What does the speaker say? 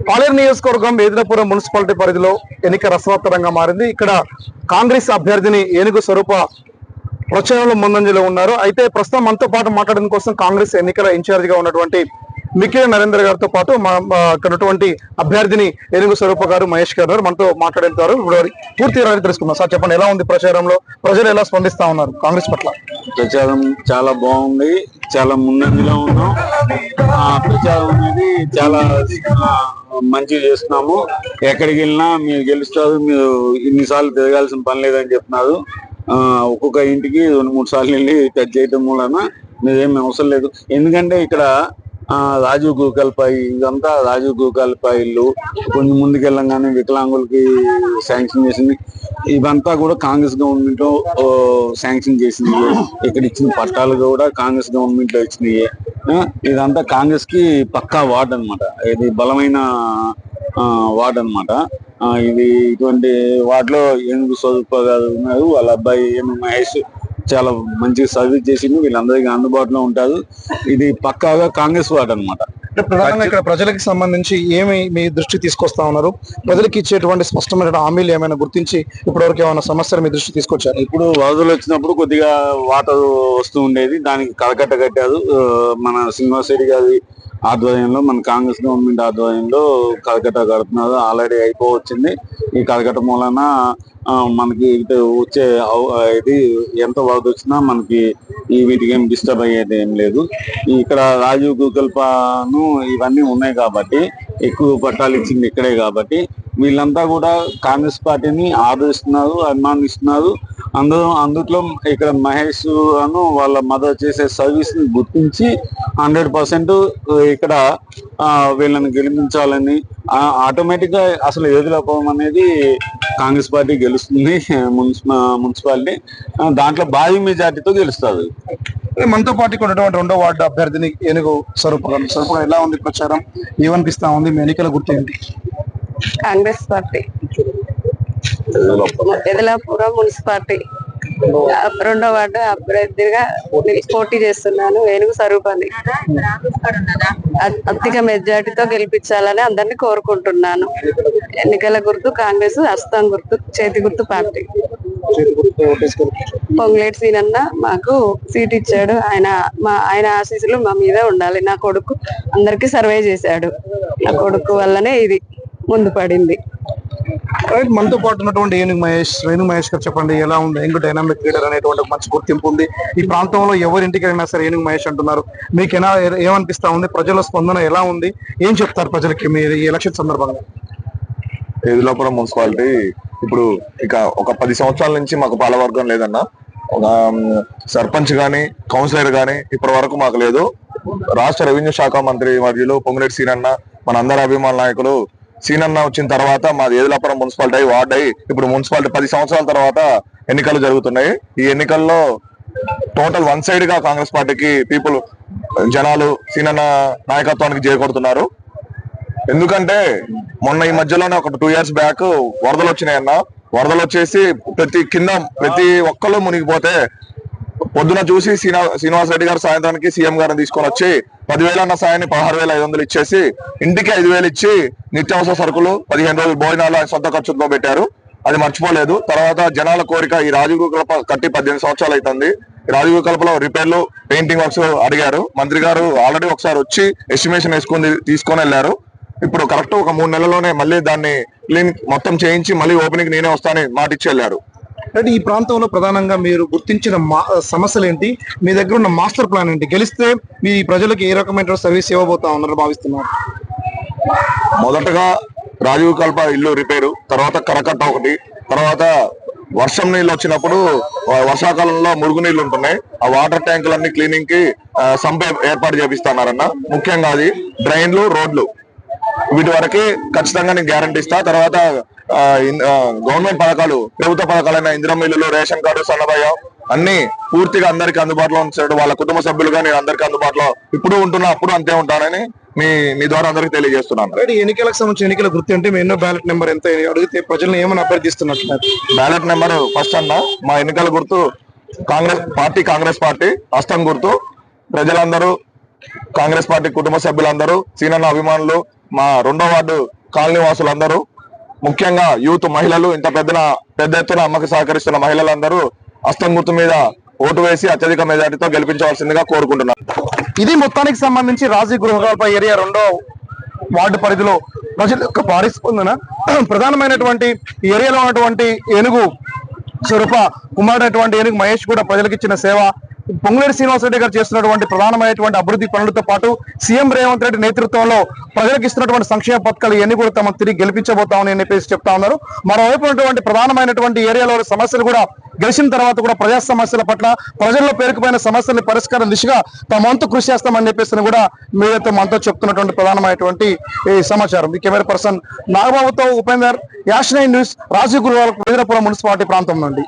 పాలేరు నియోజకవర్గం వేదినపురం మున్సిపాలిటీ పరిధిలో ఎన్నిక రసవత్తరంగా మారింది. ఇక్కడ కాంగ్రెస్ అభ్యర్థిని ఏనుగు స్వరూప ప్రచారంలో ముందంజలో ఉన్నారు. అయితే ప్రస్తుతం మనతో పాటు మాట్లాడడం కోసం కాంగ్రెస్ ఎన్నికల ఇన్ఛార్జ్ గా ఉన్నటువంటి మిక్కిలి నరేందర్ గారితో పాటు ఇక్కడ ఉన్నటువంటి అభ్యర్థిని ఏనుగు స్వరూప గారు, మహేష్ గారు మనతో మాట్లాడేంతారు. పూర్తి వివరాలు తెలుసుకుందాం. సార్ చెప్పండి, ఎలా ఉంది ప్రచారంలో, ప్రజలు ఎలా స్పందిస్తా ఉన్నారు కాంగ్రెస్ పట్ల? ప్రచారం చాలా బాగుంది, చాలా ముందంజలో ఉన్నాం. ప్రచారం అనేది చాలా మంచిగా చేస్తున్నాము. ఎక్కడికి వెళ్ళినా మీరు గెలుస్తారు, మీరు ఇన్నిసార్లు తిరగాల్సిన పని లేదని చెప్తున్నారు. ఒక్కొక్క ఇంటికి 2-3 సార్లు వెళ్ళి టచ్ చేయడం మూలన మీరేమి అవసరం లేదు. ఎందుకంటే ఇక్కడ రాజీవ్ గోకల్పై ఇదంతా రాజీవ్ గోకల్పై ఇల్లు కొంచెం ముందుకెళ్ళంగానే వికలాంగులకి శాంక్షన్ చేసింది. ఇవంతా కూడా కాంగ్రెస్ గవర్నమెంట్ లో శాంక్షన్ చేసింది. ఇక్కడ ఇచ్చిన పట్టాలు కూడా కాంగ్రెస్ గవర్నమెంట్ లో ఇచ్చినాయి. ఇదంతా కాంగ్రెస్ కి పక్కా వార్డ్ అనమాట. ఇది బలమైన వార్డ్ అనమాట. ఇది ఇటువంటి వార్డులో ఏనుగు స్వరూప గారు ఉన్నారు, వాళ్ళ అబ్బాయి ఏనుగు మహేష్ చాలా మంచిగా సర్వీస్ చేసింది. వీళ్ళందరికీ అందుబాటులో ఉంటారు. ఇది పక్కాగా కాంగ్రెస్ వార్డు అనమాట. ప్రధానంగా ఇక్కడ ప్రజలకు సంబంధించి ఏమి మీ దృష్టి తీసుకొస్తా ఉన్నారు? ప్రజలకు ఇచ్చేటువంటి స్పష్టమైన హామీలు ఏమైనా గుర్తించి ఇప్పటివరకు ఏమైనా సమస్యలు మీ దృష్టి తీసుకొచ్చారు? ఇప్పుడు వరదలు వచ్చినప్పుడు కొద్దిగా వాటర్ వస్తూ ఉండేది, దానికి కరకట్ట కట్టారు. మన శ్రీనివాస్ రెడ్డి గారి ఆధ్వర్యంలో, మన కాంగ్రెస్ గవర్నమెంట్ ఆధ్వర్యంలో కరకట్ట కడుతున్నారు. ఆల్రెడీ అయిపోవచ్చింది. ఈ కరకట్ట మూలన మనకి ఇటు వచ్చే ఇది ఎంత వరద వచ్చినా మనకి వీటికి ఏం డిస్టర్బ్ అయ్యేది ఏం లేదు. ఇక్కడ రాజీవ్ గోకల్పాను ఇవన్నీ ఉన్నాయి కాబట్టి, ఎక్కువ పట్టాలు ఇచ్చింది ఇక్కడే కాబట్టి వీళ్ళంతా కూడా కాంగ్రెస్ పార్టీని ఆదరిస్తున్నారు, అభిమానిస్తున్నారు. అందులో ఇక్కడ మహేష్ అను వాళ్ళ మదర్ చేసే సర్వీస్ ని గుర్తించి 100% ఇక్కడ వీళ్ళని గెలిపించాలని ఆటోమేటిక్ గా అసలు ఏదులపోవడం అనేది కాంగ్రెస్ పార్టీ గెలుస్తుంది. మున్సిపాలిటీ దాంట్లో భారీ మెజార్టీతో గెలుస్తుంది. మనతో పాటు ఉన్నటువంటి 2వ వార్డు అభ్యర్థిని ఏనుగు స్వరూప ఎలా ఉంది ప్రచారం, ఏమనిపిస్తా ఉంది? మీ ఎన్నికల గుర్తు ఏంటి? కాంగ్రెస్ పార్టీ ఎదలాపురం మున్సిపాలిటీ 2వ వార్డు అభ్యర్థిగా పోటీ చేస్తున్నాను. ఏనుగు స్వరూపాన్ని అత్యధిక మెజార్టీతో గెలిపించాలని అందరినీ కోరుకుంటున్నాను. ఎన్నికల గుర్తు కాంగ్రెస్, హస్తం గుర్తు, చేతి గుర్తు పార్టీ. పొంగులేటి సీనన్న మాకు సీట్ ఇచ్చాడు. ఆయన ఆశీస్సులు మా మీద ఉండాలి. నా కొడుకు అందరికి సర్వే చేశాడు. నా కొడుకు వల్లనే ఇది ముందు పడింది. మనతో పాటు ఉన్నటువంటి ఏనుగు మహేష్ గారు చెప్పండి, ఎలా ఉంది? యంగ్ డైనామిక్ లీడర్ అనేటువంటి మంచి గుర్తింపు ఉంది ఈ ప్రాంతంలో. ఎవరింటికి అయినా సరే ఏనుగు మహేష్ అంటున్నారు. మీకు ఏమనిపిస్తా ఉంది? ప్రజల స్పందన ఎలా ఉంది? ఏం చెప్తారు ప్రజలకి మీరు ఈ ఎలక్షన్ సందర్భంగా? ఏదులాపురం మున్సిపాలిటీ ఇప్పుడు ఇక ఒక 10 సంవత్సరాల నుంచి మాకు పాలవర్గం లేదన్న. ఒక సర్పంచ్ గాని, కౌన్సిలర్ గాని ఇప్పటి వరకు మాకు లేదు. రాష్ట్ర రెవెన్యూ శాఖ మంత్రి వర్యులు పొంగులేటి సీనన్న, మన అందరి అభిమాన నాయకులు సీనన్న వచ్చిన తర్వాత మాది ఏదులాపురం మున్సిపాలిటీ వార్డ్ అయ్యి ఇప్పుడు మున్సిపాలిటీ 10 సంవత్సరాల తర్వాత ఎన్నికలు జరుగుతున్నాయి. ఈ ఎన్నికల్లో టోటల్ 1 సైడ్ గా కాంగ్రెస్ పార్టీకి జనాలు సీనన్న నాయకత్వానికి చేకూడుతున్నారు. ఎందుకంటే మొన్న ఈ మధ్యలోనే ఒక 2 years బ్యాక్ వరదలు వచ్చినాయన్న. వరదలు వచ్చేసి ప్రతి ఒక్కళ్ళు మునిగిపోతే పొద్దున చూసి శ్రీనివాస్ రెడ్డి గారు సాయంత్రానికి సీఎం గారిని తీసుకొని వచ్చి 10,000 అన్న సాయాన్ని 16,500 ఇచ్చేసి ఇంటికి 5,000 ఇచ్చి నిత్యావసర సరుకులు 15 రోజులు భోజనాలు సొంత ఖర్చుతో పెట్టారు. అది మర్చిపోలేదు. తర్వాత జనాల కోరిక, ఈ రాజీవ్ గోకల్ప కట్టి 18 సంవత్సరాలు అవుతుంది. రాజీవ్ గోకల్పలో రిపేర్లు, పెయింటింగ్ వర్క్స్ అడిగారు. మంత్రి గారు ఆల్రెడీ ఒకసారి వచ్చి ఎస్టిమేషన్ తీసుకొని వెళ్ళారు. ఇప్పుడు కరెక్ట్ ఒక 3 నెలల్లోనే మళ్ళీ దాన్ని క్లీన్ మొత్తం చేయించి మళ్ళీ ఓపెనింగ్ నేనే వస్తానని మాట ఇచ్చి వెళ్ళారు. అంటే ఈ ప్రాంతంలో ప్రధానంగా మీరు గుర్తించిన సమస్యలు ఏంటి? మీ దగ్గర ఉన్న మాస్టర్ ప్లాన్ ఏంటి? గెలిస్తే మీ ప్రజలకు ఏ రకమైన సర్వీస్ ఇవ్వబోతా ఉన్నారు భావిస్తున్నారు? మొదటగా రాజీవ్ కల్ప ఇల్లు రిపేరు, తర్వాత కరకట్ట ఒకటి, తర్వాత వర్షం నీళ్ళు వచ్చినప్పుడు వర్షాకాలంలో మురుగునీళ్లు ఉంటున్నాయి. ఆ వాటర్ ట్యాంకులన్నీ క్లీనింగ్ కి సంపే ఏర్పాటు చేపిస్తున్నారన్న. ముఖ్యంగా అది డ్రైన్లు, రోడ్లు, వీటి వరకే ఖచ్చితంగా నేను గ్యారంటీ ఇస్తా. తర్వాత గవర్నమెంట్ పథకాలు, ప్రభుత్వ పథకాలైన ఇందిరమ్మ ఇల్లులు, రేషన్ కార్డు, సన్నబయ్యం అన్ని పూర్తిగా అందరికి అందుబాటులో ఉంచాడు. వాళ్ళ కుటుంబ సభ్యులుగా నేను అందరికి అందుబాటులో ఇప్పుడు ఉంటున్నా, అప్పుడు అంతే ఉంటానని మీ ద్వారా అందరికి తెలియజేస్తున్నాను. ఎన్నికలకు సంబంధించిన ఎన్నికల గుర్తు అంటే ఎన్నో బ్యాలెట్ నెంబర్ ఎంత అడిగితే ప్రజలను ఏమని అభ్యర్థిస్తున్నట్లు? బ్యాలెట్ నెంబర్ ఫస్ట్ అన్న, మా ఎన్నికల గుర్తు కాంగ్రెస్ పార్టీ, హస్తం గుర్తు. ప్రజలందరూ కాంగ్రెస్ పార్టీ కుటుంబ సభ్యులందరూ, సీనన్న అభిమానులు, మా 2వ వార్డు కాలనీ వాసులందరూ, ముఖ్యంగా యూత్ మహిళలు, ఇంత పెద్ద ఎత్తున అమ్మకు సహకరిస్తున్న మహిళలందరూ హస్తం గుర్తు మీద ఓటు వేసి అత్యధిక మెజార్టీతో గెలిపించవలసిందిగా కోరుకుంటున్నాను. ఇది మొత్తానికి సంబంధించి రాజీ గృహకల్ప ఏరియా 2వ వార్డు పరిధిలో ప్రజల యొక్క భారీ స్పందన. ప్రధానమైనటువంటి ఏరియాలో ఉన్నటువంటి ఏనుగు స్వరూప కుమారుడైనటువంటి ఏనుగు మహేష్ కూడా ప్రజలకు ఇచ్చిన సేవ, పొంగులేటి శ్రీనివాసరెడ్డి గారు చేస్తున్నటువంటి ప్రధానమైనటువంటి అభివృద్ధి పనులతో పాటు సీఎం రేవంత్ రెడ్డి నేతృత్వంలో ప్రజలకు ఇస్తున్నటువంటి సంక్షేమ పథకాలు ఇవన్నీ కూడా తమకు తిరిగి గెలిపించబోతామని చెప్పేసి చెప్తా ఉన్నారు. మరోవైపు ఉన్నటువంటి ప్రధానమైనటువంటి ఏరియాలో సమస్యలు కూడా గెలిచిన తర్వాత కూడా ప్రజా సమస్యల పట్ల, ప్రజల్లో పేరుకుపోయిన సమస్యల పరిష్కారం దిశగా తమ వంతు కృషి చేస్తామని చెప్పేసి కూడా మీడియాతో మనతో చెప్తున్నటువంటి ప్రధానమైనటువంటి ఈ సమాచారం. ఈ కెమెరా పర్సన్ నాగబాబుతో ఉపేందర్, యాష్ 9 న్యూస్, రాజీవ్ గురువాల మున్సిపాలిటీ ప్రాంతం నుండి.